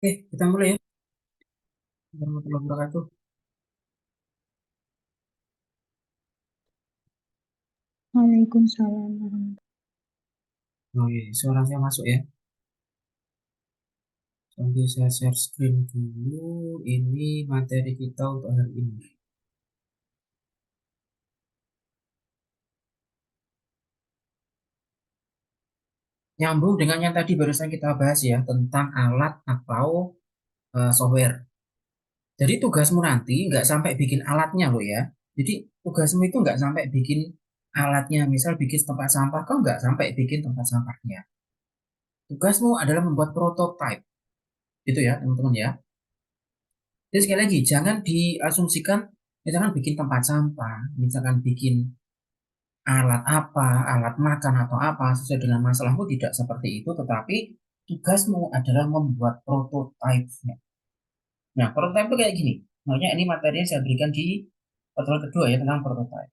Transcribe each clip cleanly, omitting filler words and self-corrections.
Oke, kita mulai ya. Warahmatullahi wabarakatuh. Waalaikumsalam warahmatullahi Oh iya, suaranya masuk ya. Sambil saya share screen dulu. Ini materi kita untuk hari ini. Nyambung dengan yang tadi barusan kita bahas ya, tentang alat atau software. Jadi tugasmu nanti nggak sampai bikin alatnya loh ya. Jadi tugasmu itu nggak sampai bikin alatnya. Misal bikin tempat sampah, kau nggak sampai bikin tempat sampahnya. Tugasmu adalah membuat prototype. Itu ya teman-teman ya. Jadi sekali lagi, jangan diasumsikan, misalkan bikin tempat sampah, misalkan bikin alat apa, alat makan atau apa, sesuai dengan masalahmu tidak seperti itu, tetapi tugasmu adalah membuat prototype. Nah, prototype itu kayak gini. Makanya ini materi yang saya berikan di pertemuan kedua ya tentang prototype.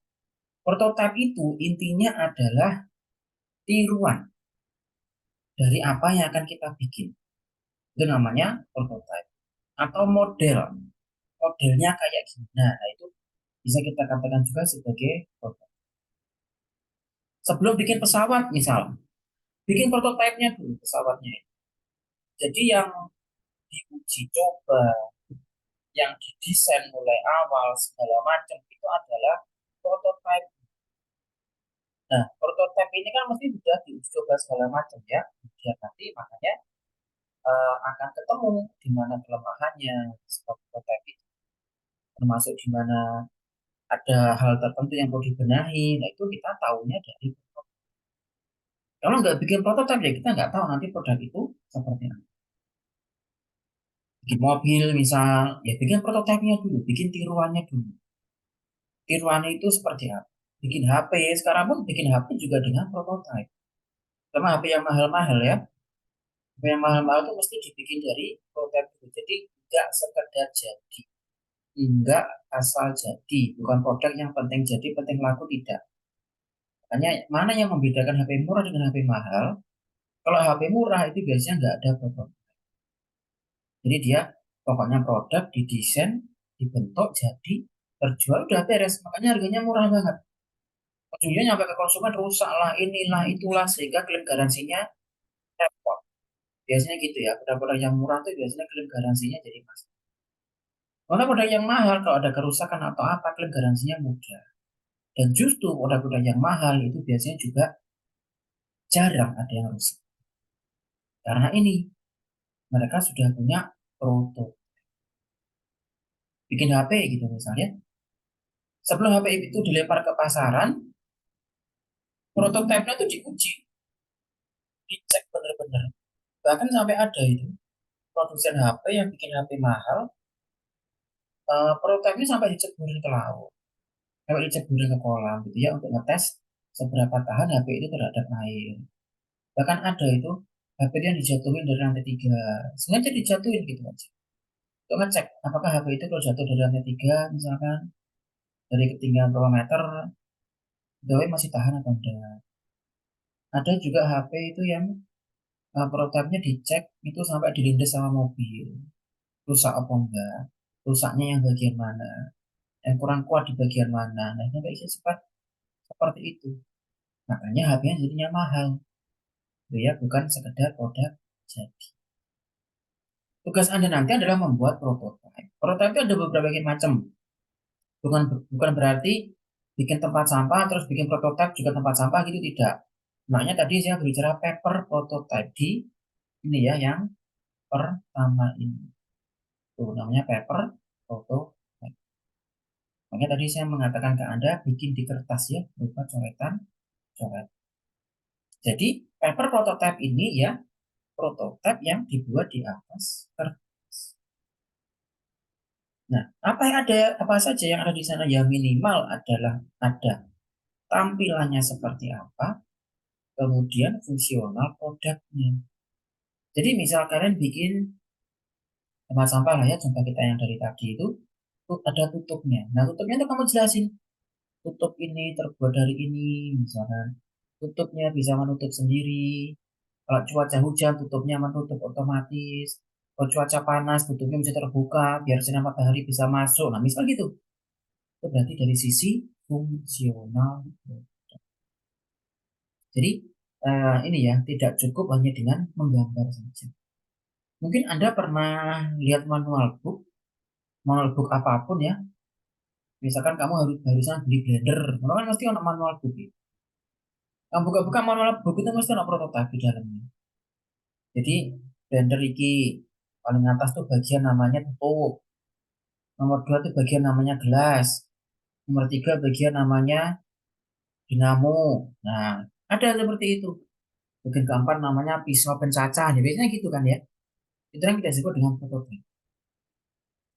Prototype itu intinya adalah tiruan dari apa yang akan kita bikin. Itu namanya prototype. Atau model. Modelnya kayak gimana. Nah, itu bisa kita katakan juga sebagai prototype. Sebelum bikin pesawat misal, bikin prototipenya dulu pesawatnya. Jadi yang diuji coba, yang didesain mulai awal segala macam itu adalah prototipe. Nah, prototipe ini kan mesti sudah diuji coba segala macam ya. Kemudian nanti makanya akan ketemu di mana kelemahannya sebuah prototipe itu, termasuk di mana ada hal tertentu yang perlu dibenahi. Nah, itu kita tahunya dari prototipe. Kalau nggak bikin prototipe ya kita nggak tahu nanti produk itu seperti apa. Bikin mobil misal, ya bikin prototipenya dulu, bikin tiruannya dulu. Tiruannya itu seperti apa? Bikin HP, sekarang pun bikin HP juga dengan prototipe. Sama HP yang mahal-mahal ya. HP yang mahal-mahal itu mesti dibikin dari prototipe dulu. Jadi nggak sekedar jadi, nggak asal jadi. Bukan produk yang penting jadi, penting laku tidak. Makanya mana yang membedakan HP murah dengan HP mahal? Kalau HP murah itu biasanya nggak ada prototipe. Jadi dia pokoknya produk didesain, dibentuk, jadi terjual udah beres. Makanya harganya murah banget. Ujungnya nyampe ke konsumen rusak lah, inilah, itulah, sehingga klaim garansinya repot. Biasanya gitu ya, produk-produk yang murah tuh biasanya klaim garansinya jadi masalah. Kalau produk yang mahal, kalau ada kerusakan atau apa, klaim garansinya mudah. Dan justru produk-produk yang mahal itu biasanya juga jarang ada yang rusak. Karena ini, mereka sudah punya proto. Bikin HP gitu misalnya. Sebelum HP itu dilempar ke pasaran, prototipenya itu diuji, dicek bener-bener. Bahkan sampai ada itu, produsen HP yang bikin HP mahal, prototipenya sampai diceburin ke laut, sampai diceburin ke kolam gitu ya untuk ngetes seberapa tahan HP itu terhadap air. Bahkan ada itu HP yang dijatuhin dari lantai 3, sengaja dijatuhin gitu aja. Untuk ngecek apakah HP itu kalau jatuh dari lantai 3 misalkan dari ketinggian berapa meter, itu masih tahan atau enggak. Ada juga HP itu yang prototipenya dicek itu sampai dilindas sama mobil, rusak apa enggak, rusaknya yang bagian mana, yang kurang kuat di bagian mana. Nah, sampai cepat seperti itu. Makanya HP-nya jadinya mahal. Itu ya, bukan sekedar produk jadi. Tugas Anda nanti adalah membuat prototipe. Prototipe itu ada beberapa macam. Bukan bukan berarti bikin tempat sampah terus bikin prototipe juga tempat sampah gitu tidak. Makanya tadi saya berbicara paper prototype di ini ya yang pertama ini. Itu namanya paper prototype. Makanya tadi saya mengatakan ke Anda bikin di kertas ya berupa coretan coret. Jadi paper prototype ini ya prototipe yang dibuat di atas kertas. Nah, apa saja yang ada di sana? Ya minimal adalah ada tampilannya seperti apa, kemudian fungsional produknya. Jadi misal kalian bikin tempat sampah lah ya, contoh kita yang dari tadi itu, tuh ada tutupnya. Nah, tutupnya itu kamu jelasin, tutup ini terbuat dari ini, misalkan. Tutupnya bisa menutup sendiri. Kalau cuaca hujan, tutupnya menutup otomatis. Kalau cuaca panas, tutupnya bisa terbuka, biar sinar matahari bisa masuk. Nah, misal gitu. Itu berarti dari sisi fungsional. Jadi, ini ya, tidak cukup hanya dengan menggambar saja. Mungkin Anda pernah lihat manual book apapun ya. Misalkan kamu barusan beli blender, kamu kan mesti ada manual book ya. Kamu buka-buka manual book itu mesti ada prototipe di dalamnya. Jadi blender iki paling atas tuh bagian namanya tutup. Nomor dua tuh bagian namanya gelas. Nomor tiga bagian namanya dinamo. Nah, ada seperti itu. Bagian keempat namanya pisau pencacah. Ya, biasanya gitu kan ya. Itu yang kita sebut dengan prototipe.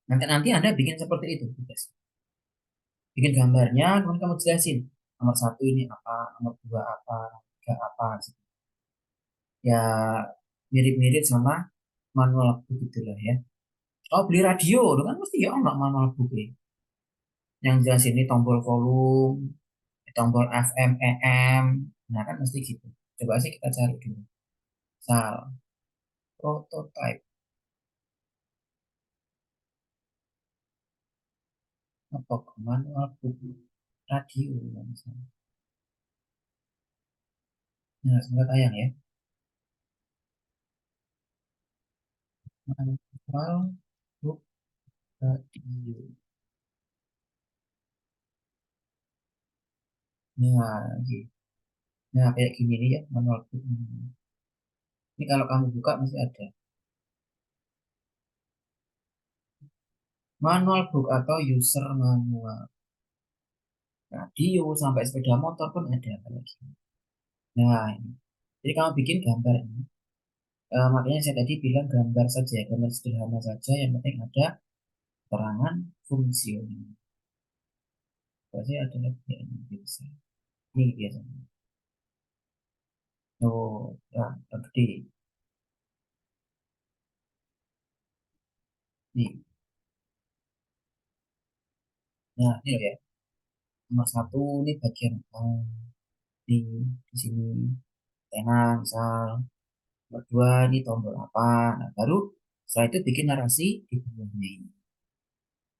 Nanti Anda bikin seperti itu, guys. Bikin gambarnya, kemudian kamu jelasin. Nomor satu ini apa, nomor dua apa, nomor tiga apa. Gitu. Ya, mirip-mirip sama manual book gitu lah ya. Oh, beli radio, itu kan mesti ya ono manual book ya. Yang jelas ini tombol volume, tombol FM, AM. Nah, kan mesti gitu. Coba sih kita cari dulu. Misal, prototype. Apa manual book radio misalnya. Nah, semoga tayang ya. Manual book radio. Nah, gitu. Nah, kayak gini nih ya, manual book. Ini kalau kamu buka masih ada. Manual book atau user manual. Radio sampai sepeda motor pun ada kalau gitu. Nah, ini. Jadi kamu bikin gambar ini. Makanya saya tadi bilang gambar saja, gambar sederhana saja. Yang penting ada keterangan fungsinya. Berarti ada lagi yang bisa. Ini biasanya. Oh, ya, yang gede. Nih, nah ini ya. Nomor satu ini bagian di di sini antena misal. Nomor dua ini tombol apa. Nah, baru setelah itu bikin narasi di bawahnya ini.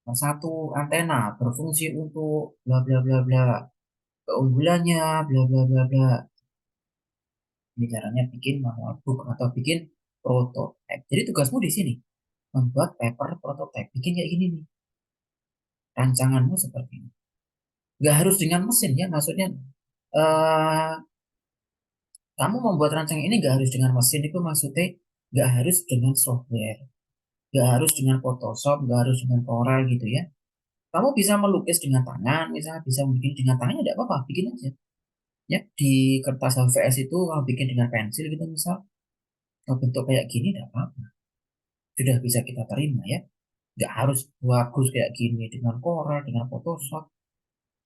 Nomor satu antena berfungsi untuk bla bla bla bla. Keunggulannya bla bla bla bla. Ini caranya bikin manual book atau bikin prototype. Jadi tugasmu di sini membuat paper prototype. Bikin kayak gini nih. Rancanganmu seperti ini. Nggak harus dengan mesin ya. Maksudnya eh, kamu membuat rancangan ini nggak harus dengan mesin itu maksudnya nggak harus dengan software, nggak harus dengan Photoshop, nggak harus dengan Corel gitu ya. Kamu bisa melukis dengan tangan, misalnya bisa bikin dengan tangannya tidak apa-apa, bikin aja. Ya di kertas HVS itu kamu bikin dengan pensil gitu misal, kalau bentuk kayak gini tidak apa-apa, sudah bisa kita terima ya. Nggak harus bagus kayak gini dengan Corel, dengan Photoshop,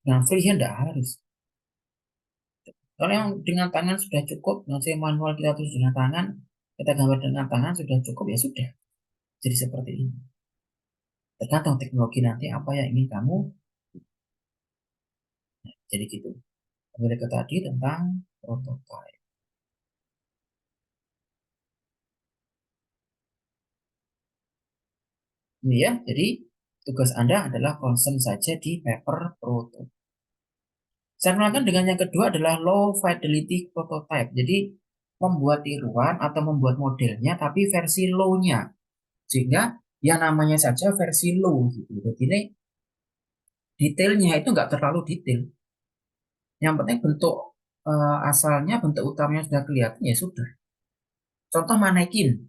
dengan freehand tidak harus. Kalau yang dengan tangan sudah cukup, nanti manual kita tulis dengan tangan, kita gambar dengan tangan sudah cukup ya sudah. Jadi seperti ini. Tergantung teknologi nanti apa yang ingin kamu. Jadi gitu. Kembali ke tadi tentang prototype. Ini ya, jadi tugas Anda adalah concern saja di paper prototype. Saya kenalkan dengan yang kedua adalah low fidelity prototype. Jadi membuat tiruan atau membuat modelnya tapi versi low-nya. Sehingga yang namanya saja versi low gitu. Jadi ini detailnya itu nggak terlalu detail. Yang penting bentuk asalnya, bentuk utamanya sudah kelihatan ya sudah. Contoh manekin.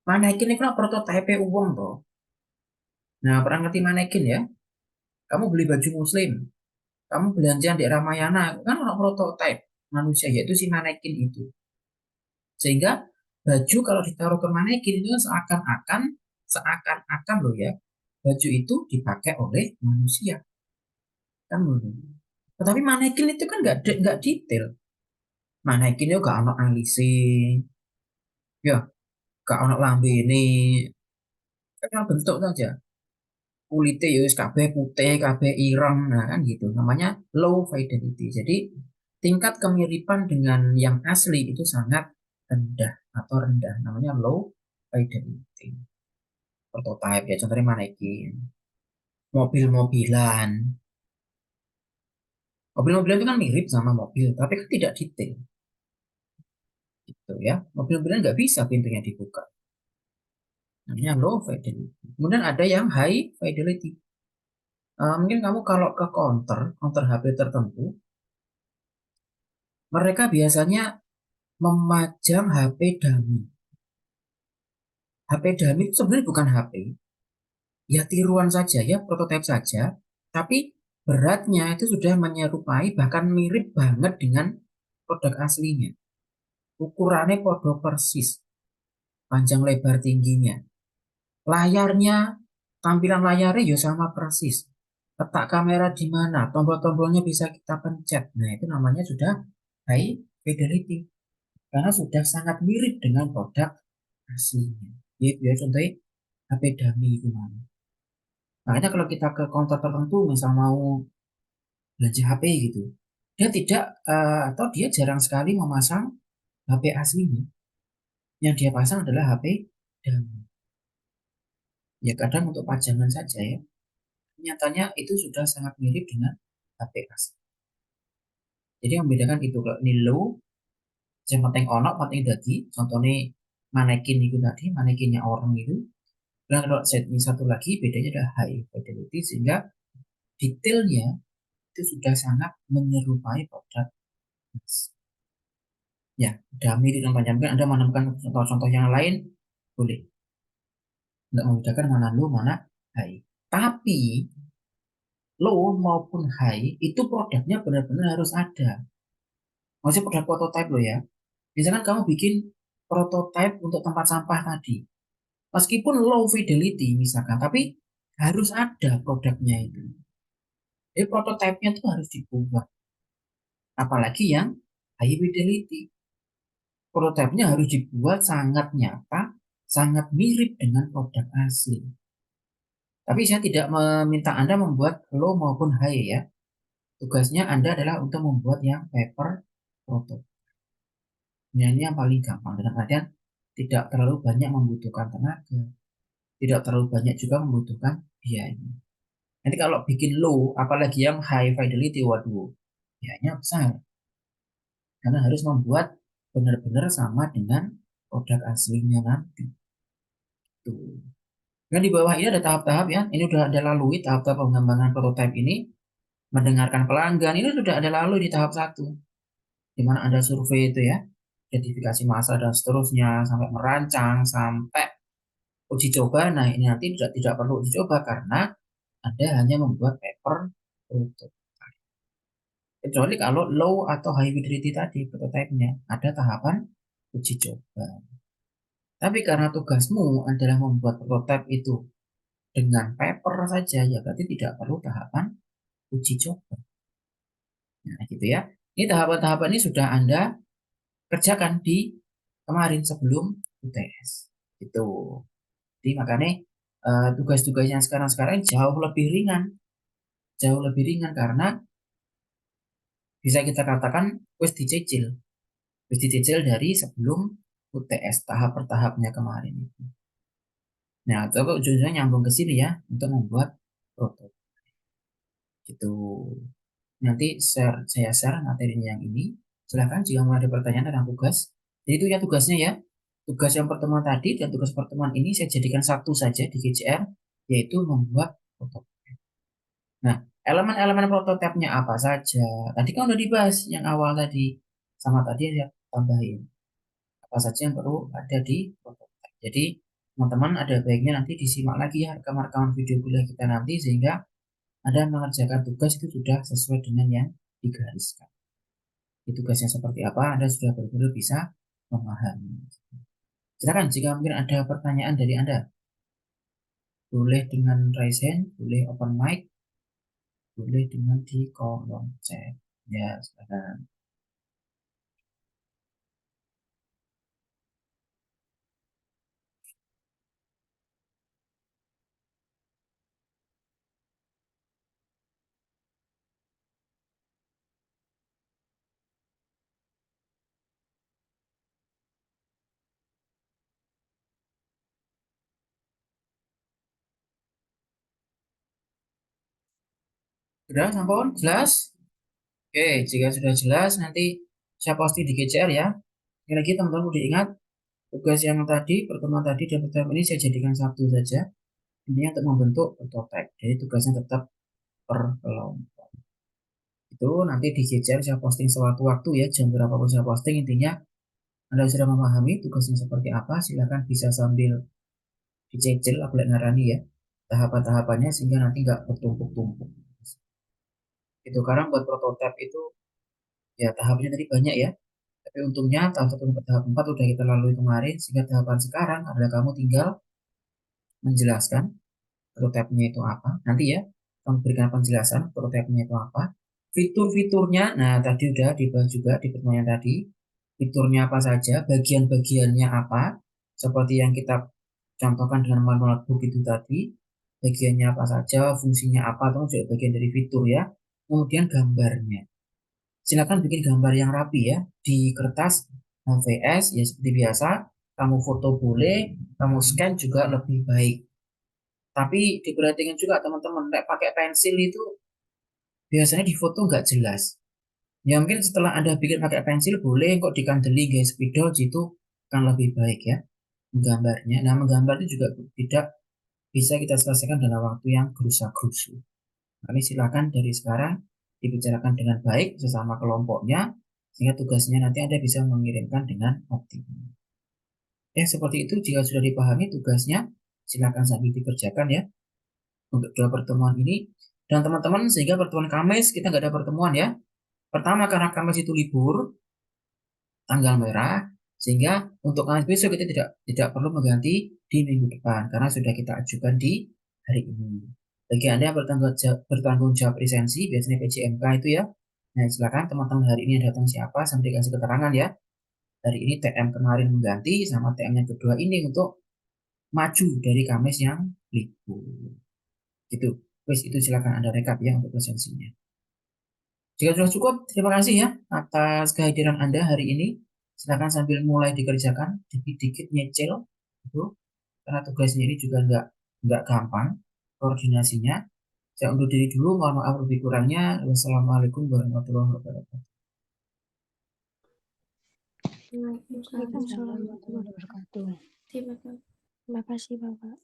Manekin itu kan prototipe uang toh. Nah, pernah ngerti manekin ya? Kamu beli baju muslim, kamu belanja di Ramayana, kan orang prototipe manusia yaitu si manekin itu. Sehingga baju kalau ditaruh ke manekin itu kan seakan-akan loh ya, baju itu dipakai oleh manusia kan loh. Tetapi manekin itu kan nggak detail. Manekin itu gak ono alise, ya gak ono lambe ini, kan bentuk saja. Kulitnya ya wis kabeh putih, kabeh ireng, nah kan gitu. Namanya low fidelity. Jadi tingkat kemiripan dengan yang asli itu sangat rendah atau rendah. Namanya low fidelity. Prototype ya, contohnya manekin. Mobil-mobilan. Mobil-mobilan itu kan mirip sama mobil, tapi kan tidak detail. Gitu ya. Mobil-mobilan nggak bisa pintunya dibuka. Namanya low fidelity. Kemudian ada yang high fidelity. Mungkin kamu kalau ke counter HP tertentu, mereka biasanya memajang HP dummy. HP dummy itu sebenarnya bukan HP, ya tiruan saja ya, prototipe saja, tapi beratnya itu sudah menyerupai bahkan mirip banget dengan produk aslinya. Ukurannya podo persis, panjang lebar tingginya. Layarnya, tampilan layarnya ya sama persis. Letak kamera di mana, tombol-tombolnya bisa kita pencet. Nah, itu namanya sudah high fidelity. Karena sudah sangat mirip dengan produk aslinya. Yaitu ya contohnya HP dummy itu mana. Makanya kalau kita ke counter tertentu, misal mau belanja HP gitu, dia tidak atau dia jarang sekali memasang HP aslinya. Yang dia pasang adalah HP dummy. Ya kadang untuk pajangan saja ya. Nyatanya itu sudah sangat mirip dengan HP asli. Jadi yang membedakan itu kalau ini low, yang penting ono, penting dadi. Contohnya manekin itu tadi, manekinnya orang itu. Dan kalau setnya satu lagi bedanya adalah high fidelity sehingga detailnya itu sudah sangat menyerupai produk asli. Ya, udah mirip contohnya. Mungkin Anda menemukan contoh-contoh yang lain, boleh. Nggak membedakan mana low, mana high. Tapi low maupun high itu produknya benar-benar harus ada. Maksudnya produk prototype lo ya. Misalkan kamu bikin prototype untuk tempat sampah tadi. Meskipun low fidelity misalkan, tapi harus ada produknya itu. Jadi prototipenya itu harus dibuat. Apalagi yang high fidelity. Prototipenya harus dibuat sangat nyata, sangat mirip dengan produk asli. Tapi saya tidak meminta Anda membuat low maupun high ya. Tugasnya Anda adalah untuk membuat yang paper prototype. Ini yang paling gampang. Dengan artian tidak terlalu banyak membutuhkan tenaga, tidak terlalu banyak juga membutuhkan biaya. Nanti kalau bikin low, apalagi yang high fidelity, waduh, biayanya besar. Karena harus membuat benar-benar sama dengan produk aslinya nanti. Tuh. Dan di bawah ini ada tahap-tahap ya. Ini sudah ada lalui tahap-tahap pengembangan prototipe ini. Mendengarkan pelanggan, ini sudah ada lalu di tahap satu. Di mana ada survei itu ya. Identifikasi massa dan seterusnya. Sampai merancang, sampai uji coba. Nah ini nanti tidak perlu uji coba karena Anda hanya membuat paper prototype. Kecuali kalau low atau high fidelity tadi prototipenya ada tahapan uji coba. Tapi karena tugasmu adalah membuat prototipe itu dengan paper saja, ya berarti tidak perlu tahapan uji coba. Nah, gitu ya. Ini tahapan-tahapan ini sudah Anda kerjakan di kemarin sebelum UTS. Itu. Jadi makanya tugas-tugasnya sekarang-sekarang jauh lebih ringan. Jauh lebih ringan karena bisa kita katakan wis dicicil. Wis dicicil dari sebelum UTS tahap per tahapnya kemarin itu. Nah, coba ujungnya nyambung ke sini ya untuk membuat prototipe. Gitu. Nanti saya share materinya yang ini. Silahkan jika mau ada pertanyaan tentang tugas. Jadi itu ya tugasnya ya. Tugas yang pertemuan tadi dan tugas pertemuan ini saya jadikan satu saja di GCR, yaitu membuat prototipe. Nah, elemen-elemen prototipenya apa saja? Tadi kan udah dibahas yang awal tadi. Sama tadi ya tambahin. Apa saja yang perlu ada di prototipe. Jadi teman-teman ada baiknya nanti disimak lagi ya rekaman-rekaman video kuliah kita nanti sehingga Anda mengerjakan tugas itu sudah sesuai dengan yang digariskan. Di tugasnya seperti apa Anda sudah benar-benar bisa memahami. Silakan jika mungkin ada pertanyaan dari Anda. Boleh dengan raise hand, boleh open mic, boleh dengan di kolom chat. Ya, silakan. Sudah, sampun? Jelas? Oke, jika sudah jelas, nanti saya posting di GCR ya. Sekali lagi teman-teman udah ingat, tugas yang tadi, pertemuan tadi dan pertemuan ini saya jadikan satu saja. Ini untuk membentuk prototipe. Jadi tugasnya tetap per kelompok. Itu nanti di GCR saya posting sewaktu-waktu ya, jam berapapun saya posting. Intinya Anda sudah memahami tugasnya seperti apa, silakan bisa sambil dicecil, aku lihat ngarani ya, tahapan-tahapannya sehingga nanti nggak bertumpuk-tumpuk. Itu karena buat prototipe itu ya tahapnya tadi banyak ya. Tapi untungnya tahap 1 sampai tahap 4 udah kita lalui kemarin, sehingga tahapan sekarang adalah kamu tinggal menjelaskan prototipe-nya itu apa. Nanti ya, kamu berikan penjelasan prototipe-nya itu apa. Fitur-fiturnya, nah tadi udah dibahas juga di pertemuan tadi. Fiturnya apa saja, bagian-bagiannya apa, seperti yang kita contohkan dengan manual book itu tadi. Bagiannya apa saja, fungsinya apa, itu juga bagian dari fitur ya. Kemudian gambarnya. Silakan bikin gambar yang rapi ya di kertas HVS ya seperti biasa. Kamu foto boleh, kamu scan juga lebih baik. Tapi diperhatikan juga teman-teman, kayak pakai pensil itu biasanya di foto nggak jelas. Ya mungkin setelah Anda bikin pakai pensil boleh kok dikandeli guys spidol itu kan lebih baik ya menggambarnya. Nah menggambar itu juga tidak bisa kita selesaikan dalam waktu yang gerusa-gerusu. Kami silakan dari sekarang dibicarakan dengan baik sesama kelompoknya sehingga tugasnya nanti Anda bisa mengirimkan dengan optimal. Ya seperti itu jika sudah dipahami tugasnya silakan sambil dikerjakan ya untuk dua pertemuan ini. Dan teman-teman sehingga pertemuan Kamis kita nggak ada pertemuan ya. Pertama karena Kamis itu libur tanggal merah sehingga untuk Kamis besok kita tidak perlu mengganti di minggu depan karena sudah kita ajukan di hari ini. Bagi Anda yang bertanggung jawab lisensi, biasanya PJMK itu ya. Nah, silakan teman-teman hari ini yang datang siapa, sampai kasih keterangan ya. Hari ini TM kemarin mengganti, sama TM yang kedua ini untuk maju dari Kamis yang libur. Gitu. Terus itu silakan Anda rekap ya untuk lisensinya. Jika sudah cukup, terima kasih ya atas kehadiran Anda hari ini. Silakan sambil mulai dikerjakan, dikit-dikit nyecil. Itu, karena tugasnya ini juga nggak gampang koordinasinya. Saya undur diri dulu, mohon maaf lebih kurangnya. Wassalamualaikum warahmatullahi wabarakatuh. Waalaikumsalam warahmatullahi wabarakatuh. Terima kasih, Bapak.